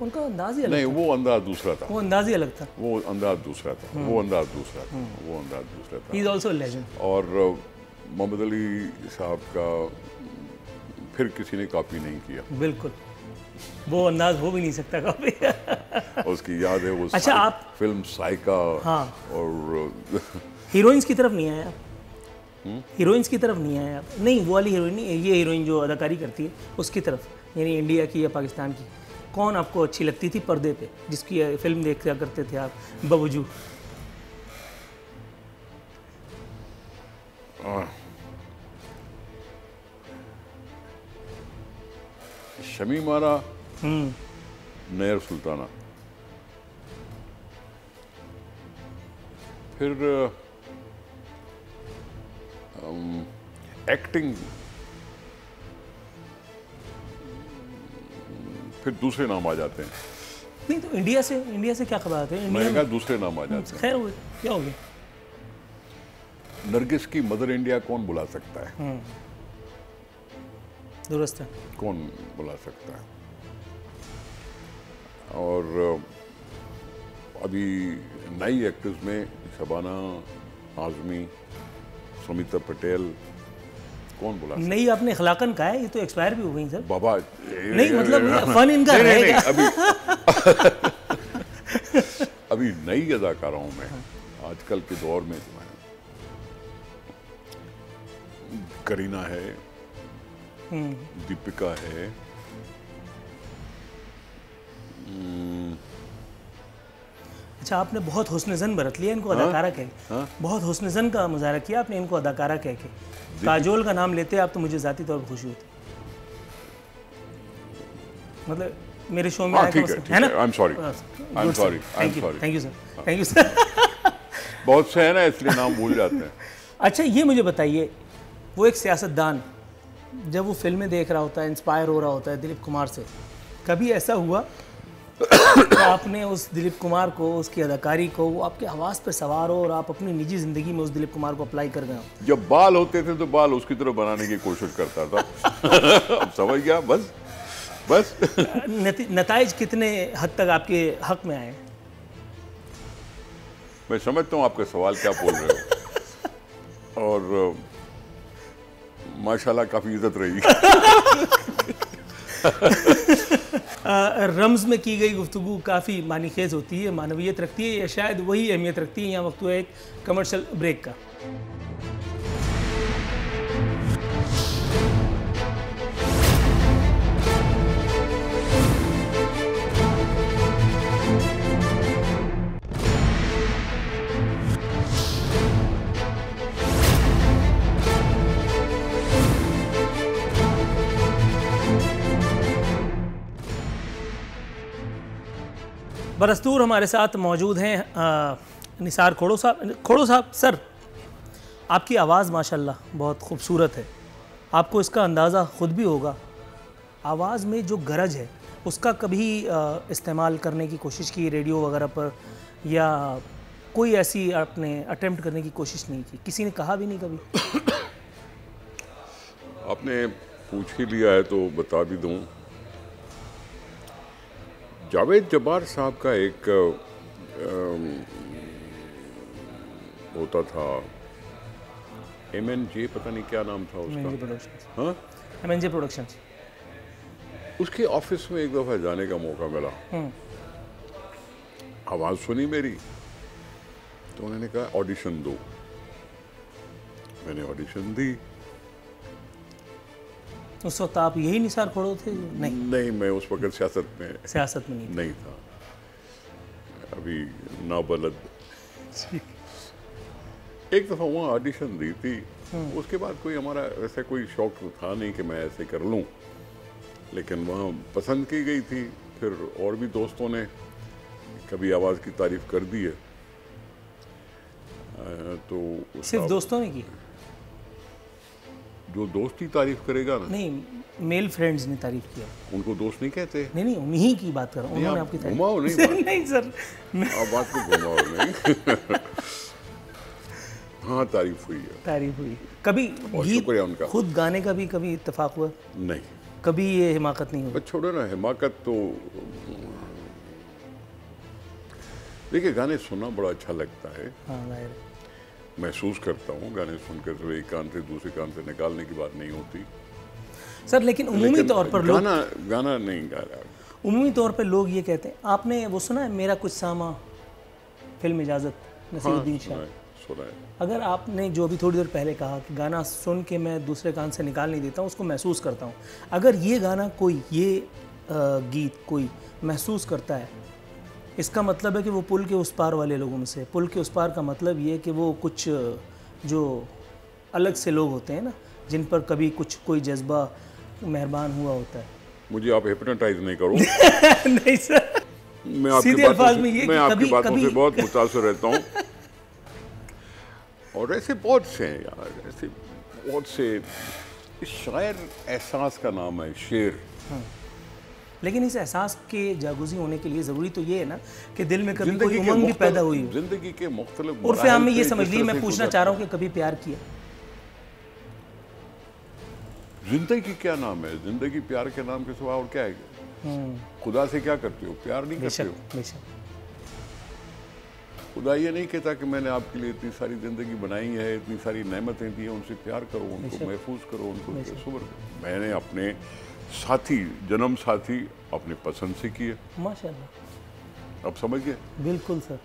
उनका अंदाज ही अलग नहीं, था। वो अंदाज दूसरा था। वो अंदाज ही अलग था। वो अंदाज दूसरा था। वो अंदाज दूसरा था। वो अंदाज दूसरा था। He is also legend. और मोहम्मद अली साहब का फिर किसी ने कॉपी नहीं किया। बिल्कुल, वो अंदाज हो भी नहीं सकता कॉपी। उसकी याद है वो अच्छा, आप फिल्म साइका। हाँ। और हीरोइंस की तरफ नहीं आए आप? हीरोइंस की तरफ नहीं आए आप? नहीं, वो वाली हीरोइन नहीं, ये हीरोइन जो अदाकारी करती है उसकी तरफ, यानी इंडिया की या पाकिस्तान की। कौन आपको अच्छी लगती थी पर्दे पे, जिसकी फिल्म देखा करते थे आप? बबजू? शमीम आरा, नयर सुल्ताना। फिर एक्टिंग, फिर दूसरे नाम आ जाते हैं। नहीं तो इंडिया से क्या खबर आते हैं? मैंने कहा दूसरे नाम आ जाते हैं। खैर हुए, क्या हो गया? नरगिस की मदर इंडिया कौन बुला सकता है? दुरुस्त है। कौन बुला सकता है? और अभी नई एक्टर्स में शबाना आजमी, सुमिता पटेल, कौन बुला सकता है? नहीं, आपने खलाकन कहा है, ये तो एक्सपायर भी हो गई सर। बाबा नहीं, मतलब फन इनका रहेगा। अभी नई अदाकाराओं में आजकल के दौर में जो है, करीना है, दीपिका है, अच्छा, आपने बहुत हुस्न ज़न बरत लिया इनको अदाकारा कह के। बहुत हुस्न ज़न का मुजाहरा किया आपने इनको अदाकारा कह के। काजोल का नाम लेते आप तो मुझे ज़ाती तौर पर खुशी होती, मतलब मेरे शो में है ना? I am sorry, thank you sir, thank you sir. बहुत से है ना, इसलिए नाम भूल जाते हैं। अच्छा, ये मुझे बताइए, वो एक सियासतदान जब वो फिल्में देख रहा होता है, इंस्पायर हो रहा होता है दिलीप कुमार से, कभी ऐसा हुआ कि आपने उस दिलीप कुमार को, उसकी अदाकारी को, वो आपके हवास पे सवार हो और आप अपनी निजी ज़िंदगी में उस दिलीप कुमार को अप्लाई कर गए हो? जब बाल होते थे तो बाल उसकी तरह बनाने की कोशिश करता था। अब समझ गया? बस नताइज कितने हद तक आपके हक में आए? मैं समझता हूँ आपका सवाल क्या बोल रहे हो। और माशाल्लाह काफ़ी इज्जत रही। रम्ज़ में की गई गुफ्तगू काफ़ी मानीखेज होती है, मानवियत रखती है, या शायद वही अहमियत रखती है। यहाँ वक्त हुआ एक कमर्शियल ब्रेक का। बरस्तूर हमारे साथ मौजूद हैं निसार खोड़ो साहब सर, आपकी आवाज़ माशाल्लाह बहुत खूबसूरत है। आपको इसका अंदाज़ा ख़ुद भी होगा, आवाज़ में जो गरज है उसका कभी इस्तेमाल करने की कोशिश की रेडियो वगैरह पर, या कोई ऐसी आपने अटेम्प्ट करने की कोशिश नहीं की? किसी ने कहा भी नहीं कभी? आपने पूछ ही लिया है तो बता भी दूं। जावेद जब्बार साहब का एक होता था MNJ, पता नहीं क्या नाम था उसका। हाँ, MNJ प्रोडक्शंस। उसके ऑफिस में एक दफ़ा जाने का मौका मिला। आवाज़ सुनी मेरी तो उन्होंने कहा ऑडिशन दो। मैंने ऑडिशन दी। उस वक्त आप यही निसार खोड़ो थे? नहीं, मैं उस वक्त सियासत में नहीं था, अभी नाबलद। एक दफ़ा वहाँ ऑडिशन दी थी। उसके बाद कोई हमारा ऐसा कोई शौक तो था नहीं कि मैं ऐसे कर लूँ, लेकिन वहाँ पसंद की गई थी। फिर और भी दोस्तों ने कभी आवाज़ की तारीफ कर दी है। तो सिर्फ दोस्तों ने की? जो दोस्त ही तारीफ करेगा ना। नहीं, मेल फ्रेंड्स ने तारीफ किया। उनको दोस्त नहीं कहते। नहीं, उन्हीं की बात कर रहा हूँ। उन्होंने आपकी तारीफ घुमाओ नहीं नहीं सर, आप बात को घुमाओ नहीं। हाँ, तारीफ हुई है। तारीफ हुई। कभी गीत खुद गाने का भी कभी इत्तेफाक हुआ? नहीं, कभी ये हिमाकत नहीं हुई? छोड़ो ना, हिमाकत तो देखिए, गाने सुनना बड़ा अच्छा लगता है। हाँ, महसूस करता हूँ गाने सुनकर, तो एक कान से दूसरे कान से निकालने की बात नहीं होती सर। लेकिन उमूमी तौर पर लोग गाना नहीं गा रहा। उमूमी तौर पर लोग ये कहते हैं, आपने वो सुना है मेरा कुछ सामा, फिल्म इजाज़त, नसीरुद्दीन शाह? सुना है। अगर आपने जो अभी थोड़ी देर पहले कहा कि गाना सुन के मैं दूसरे कान से निकाल नहीं देता हूँ, उसको महसूस करता हूँ, अगर ये गाना कोई, ये गीत कोई महसूस करता है, इसका मतलब है कि वो पुल के उस पार वाले लोगों में से। पुल के उस पार का मतलब ये कि वो कुछ जो अलग से लोग होते हैं ना, जिन पर कभी कुछ कोई जज्बा मेहरबान हुआ होता है। मुझे आप हिप्नोटाइज नहीं करो। नहीं सर, मैं आपकी बातों से बहुत मुतासिर रहता हूँ। और ऐसे बहुत से हैं यार, ऐसे बहुत से। शायर एहसास का नाम है, शेर। लेकिन इस एहसास के जागुज़ी होने के लिए ज़रूरी तो ये है ना कि दिल में कभी कोई उमंग भी पैदा हुई हो। जिंदगी के मुख्तलिफ उर्फ़ आम में ये समझ ली। मैं पूछना चाह रहा हूँ कि कभी प्यार किया? जिंदगी क्या नाम है? जिंदगी प्यार के नाम के सिवा और क्या है? खुदा से क्या करते हो? प्यार नहीं करते हो। बेशक। खुदा ये नहीं कहता कि मैंने आपके लिए इतनी सारी ज़िंदगी बनाई है, इतनी सारी नेमतें दी हैं, उनसे प्यार करो, उनको महफूज करो, उनको सुबर करो। मैंने अपने साथी, जन्म साथी अपने पसंद से किए। माशाल्लाह। अब समझ गए? बिल्कुल सर।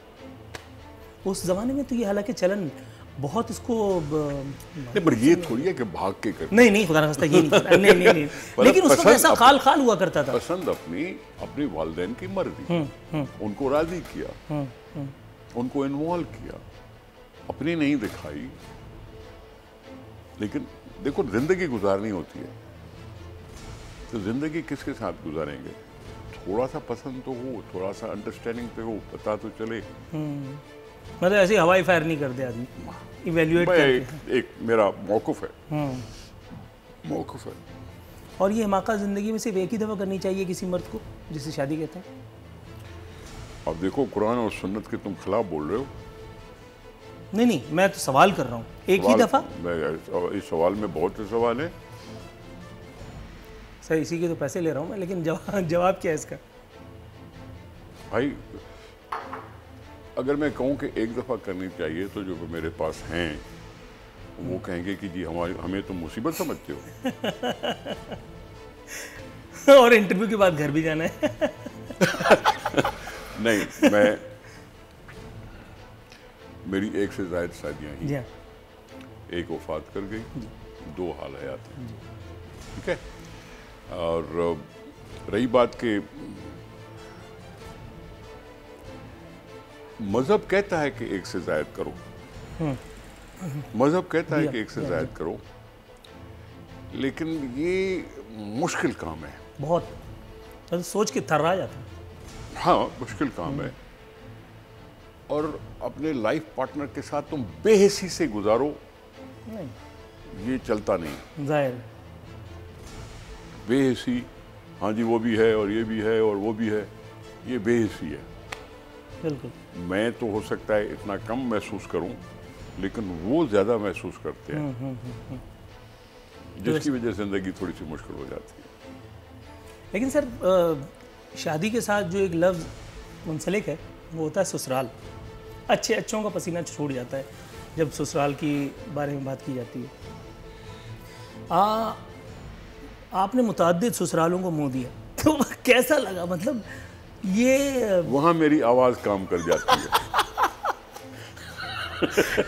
उस ज़माने में तो ये हालांकि चलन बहुत इसको नहीं, पर ये थोड़ी है कि भाग के करते। नहीं, खुदा ना खास्ता ये नहीं। लेकिन उस वक्त ऐसा खाल हुआ करता था। पसंद अपनी वालिदैन की मर्जी, उनको राजी किया, उनको इन्वॉल्व किया, अपनी नहीं दिखाई। लेकिन देखो, जिंदगी गुजारनी होती है तो जिंदगी किसके साथ गुजारेंगे? थोड़ा सा पसंद तो हो, थोड़ा सा अंडरस्टैंडिंग पे हो, पता तो चले। मतलब ऐसे हवाई फायर नहीं करते आदमी, इवैल्यूएट करके। एक मेरा मौक़िफ़ है, मौक़िफ़ है। और ये हिमाकत ज़िंदगी में सिर्फ एक ही दफ़ा करनी चाहिए किसी मर्द को, जिसे शादी कहते हैं? अब देखो, कुरान और सुन्नत के तुम खिलाफ बोल रहे हो। नहीं, मैं तो सवाल कर रहा हूँ, एक ही दफ़ा? इस सवाल में बहुत से सवाल हैं सर। इसी के तो पैसे ले रहा हूँ मैं, लेकिन जवाब क्या है इसका? भाई, अगर मैं कहूँ कि एक दफ़ा करनी चाहिए, तो जो मेरे पास हैं वो कहेंगे कि जी हमें तुम मुसीबत समझते हो। और इंटरव्यू के बाद घर भी जाना है। नहीं, मेरी एक से ज़ायद शादियाँ ही, एक वफात कर गई, 2 हाल हयात हैं। ठीक है। और रही बात के मज़हब कहता है कि एक से ज़ायद करो, मज़हब कहता है कि एक से ज़ायद करो, लेकिन ये मुश्किल काम है बहुत। तो सोच के थर्रा जाता है। हाँ, मुश्किल काम है। और अपने लाइफ पार्टनर के साथ तुम बेहिसी से गुजारो, नहीं, ये चलता नहीं। जाहिर बेहिसी, हाँ जी वो भी है और ये भी है और वो भी है, ये बेहिसी है। बिल्कुल। मैं तो हो सकता है इतना कम महसूस करूं, लेकिन वो ज़्यादा महसूस करते हैं, जिसकी वजह से ज़िंदगी थोड़ी सी मुश्किल हो जाती है। लेकिन सर शादी के साथ जो एक लफ्ज़ मुंसलिक है वो होता है ससुराल। अच्छे अच्छों का पसीना छूट जाता है जब ससुराल की बारे में बात की जाती है। आपने मुतअद्दिद ससुरालों को मुँह दिया, तो कैसा लगा? मतलब ये वहाँ मेरी आवाज़ काम कर जाती है।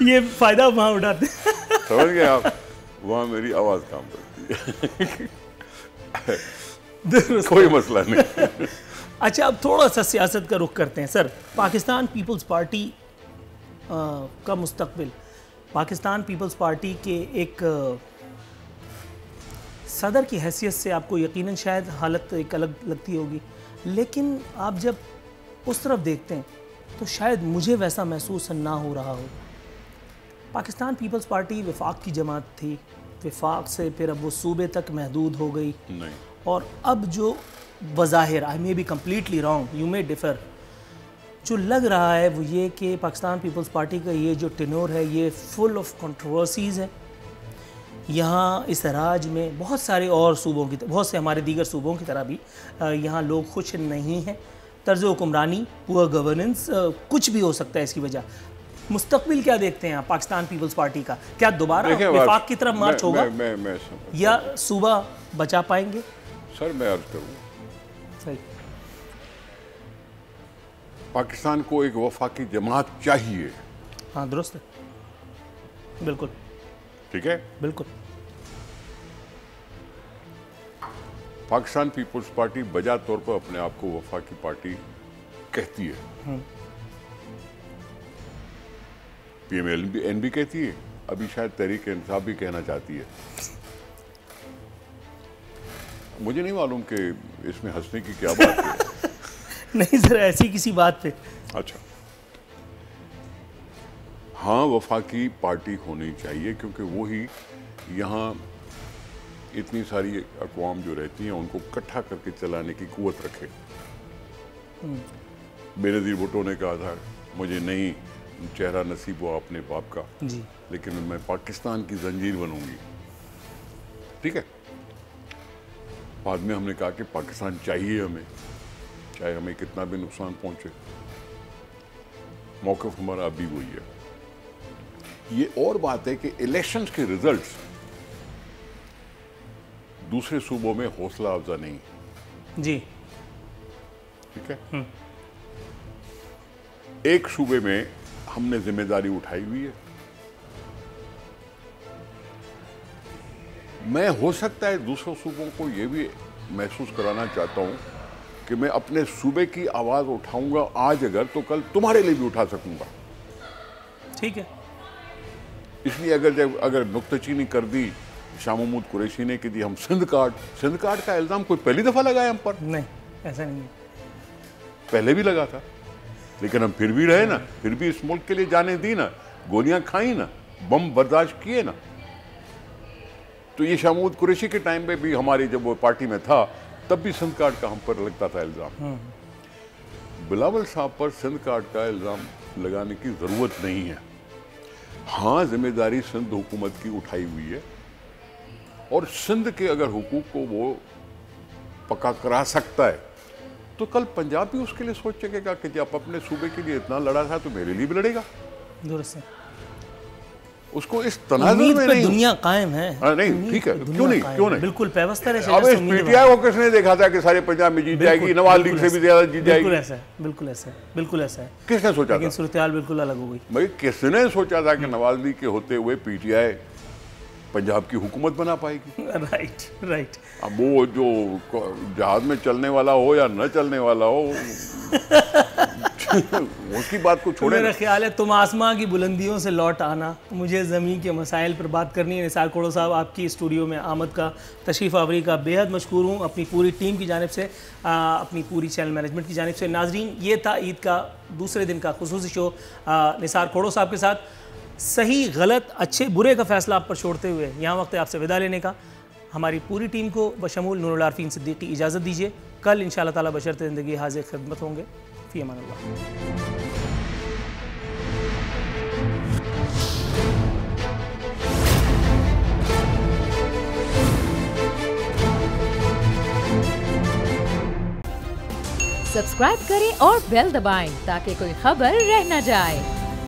ये फ़ायदा वहाँ उठाते हैं। समझ गए आप? वहाँ मेरी आवाज़ काम करती है। कोई मसला नहीं। अच्छा, अब थोड़ा सा सियासत का रुख करते हैं सर। पाकिस्तान पीपल्स पार्टी का मुस्तकबिल, पाकिस्तान पीपल्स पार्टी के एक सदर की हैसियत से आपको यकीनन शायद हालत एक अलग लगती होगी, लेकिन आप जब उस तरफ देखते हैं तो शायद मुझे वैसा महसूस ना हो रहा हो। पाकिस्तान पीपल्स पार्टी वफाक की जमात थी, वफाक से फिर अब वो सूबे तक महदूद हो गई, नहीं। और अब जो बज़ाहिर, I may be completely wrong, you may differ, जो लग रहा है वो ये कि पाकिस्तान पीपल्स पार्टी का ये जो टेनोर है ये फुल ऑफ कंट्रोवर्सीज़ है। यहाँ इस राज में बहुत सारे और सूबों की, बहुत से हमारे दीगर सूबों की तरह भी यहाँ लोग खुश नहीं हैं। तर्ज़ हुक्मरानी, पुअर गवर्नेंस, कुछ भी हो सकता है इसकी वजह। मुस्तकबिल क्या देखते हैं आप पाकिस्तान पीपल्स पार्टी का? क्या दोबारा वफाक की तरफ मार्च होगा या सूबा बचा पाएंगे? सर मैं अर्ज करूँ, सही, पाकिस्तान को एक वफाकी जमात चाहिए। हाँ दुरुस्त है, बिल्कुल ठीक है। बिल्कुल। पाकिस्तान पीपल्स पार्टी बजा तौर पर अपने आप को वफाकी पार्टी कहती है, PMLN भी कहती है, अभी शायद तहरीक इंसाफ भी कहना चाहती है। मुझे नहीं मालूम कि इसमें हंसने की क्या बात है। नहीं सर, ऐसी किसी बात पे। अच्छा, हाँ वफाकी पार्टी होनी चाहिए, क्योंकि वही यहाँ इतनी सारी अक़वाम जो रहती हैं उनको इकट्ठा करके चलाने की क़ुव्वत रखे। बेनज़ीर भुट्टो ने कहा था, मुझे नहीं चेहरा नसीब हुआ अपने बाप का जी, लेकिन मैं पाकिस्तान की जंजीर बनूंगी। ठीक है। बाद में हमने कहा कि पाकिस्तान चाहिए हमें, चाहे हमें कितना भी नुकसान पहुंचे। मौक़िफ़ हमारा अभी वही है। ये और बात है कि इलेक्शंस के रिजल्ट्स दूसरे सूबों में हौसला अफजा नहीं। जी, ठीक है। एक सूबे में हमने जिम्मेदारी उठाई हुई है। मैं हो सकता है दूसरों सूबों को यह भी महसूस कराना चाहता हूं कि मैं अपने सूबे की आवाज़ उठाऊंगा आज अगर, तो कल तुम्हारे लिए भी उठा सकूंगा। ठीक है। इसलिए अगर नुक्ताचीनी कर दी शाह महमूद कुरैशी ने कि दी हम सिंध कार्ड का इल्ज़ाम कोई पहली दफ़ा लगाया हम पर? नहीं, ऐसा नहीं है, पहले भी लगा था, लेकिन हम फिर भी रहे ना, फिर भी इस मुल्क के लिए जाने दी ना, गोलियां खाई ना, बम बर्दाश्त किए ना। तो ये शाह महमूद कुरैशी के टाइम पे भी हमारी जब वो पार्टी में था तब भी सिंध कार्ड का हम पर लगता था इल्ज़ाम। बिलावल साहब पर सिंध कार्ड का इल्ज़ाम लगाने की ज़रूरत नहीं है। हाँ, जिम्मेदारी सिंध हुकूमत की उठाई हुई है और सिंध के अगर हुकूक को वो पक्का करा सकता है तो कल पंजाब भी उसके लिए सोच सकेगा कि जब अपने सूबे के लिए इतना लड़ा था तो मेरे लिए भी लड़ेगा। दुरुस्त है। उसको इस तनाज़ुर में नहीं, दुनिया कायम है। नहीं ठीक है, क्यों नहीं, बिल्कुल पेवस्तर है। अब इस पीटीआई को किसने देखा था कि सारे पंजाब में जीत जाएगी, नवाज लीग से भी ज्यादा जीत जाएगी? बिल्कुल ऐसा है, बिल्कुल ऐसा है, बिल्कुल ऐसा है। किसने सोचा था? लेकिन सूरत-ए-हाल बिल्कुल अलग हो गई। भाई किसने सोचा था कि नवाज लीग के होते हुए पीटीआई पंजाब की हुकूमत बना पाएगी? राइट। अब वो जो जहाज में चलने वाला हो या न चलने वाला हो, उसकी बात को छोड़े मेरा ना। ख्याल है तुम आसमां की बुलंदियों से लौट आना, मुझे ज़मीन के मसाइल पर बात करनी है। निसार खोड़ो साहब, आपकी स्टूडियो में आमद का, तशरीफ़ आवरी का बेहद मशकूर हूँ अपनी पूरी टीम की जानिब से, अपनी पूरी चैनल मैनेजमेंट की जानिब से। नाजरीन, ये था ईद का दूसरे दिन का खुसूसी शो निसार खोड़ो साहब के साथ। सही गलत अच्छे बुरे का फ़ैसला आप पर छोड़ते हुए यहाँ वक्त है आपसे विदा लेने का। हमारी पूरी टीम को बशमूल नूरुल आरफीन सिद्दीकी इजाज़त दीजिए। कल इंशाअल्लाह ताला बशर्ते ज़िंदगी हाज़िर खिदमत होंगे। फ़ी अमान अल्लाह। सब्सक्राइब करें और बेल दबाएं ताकि कोई खबर रह न जाए।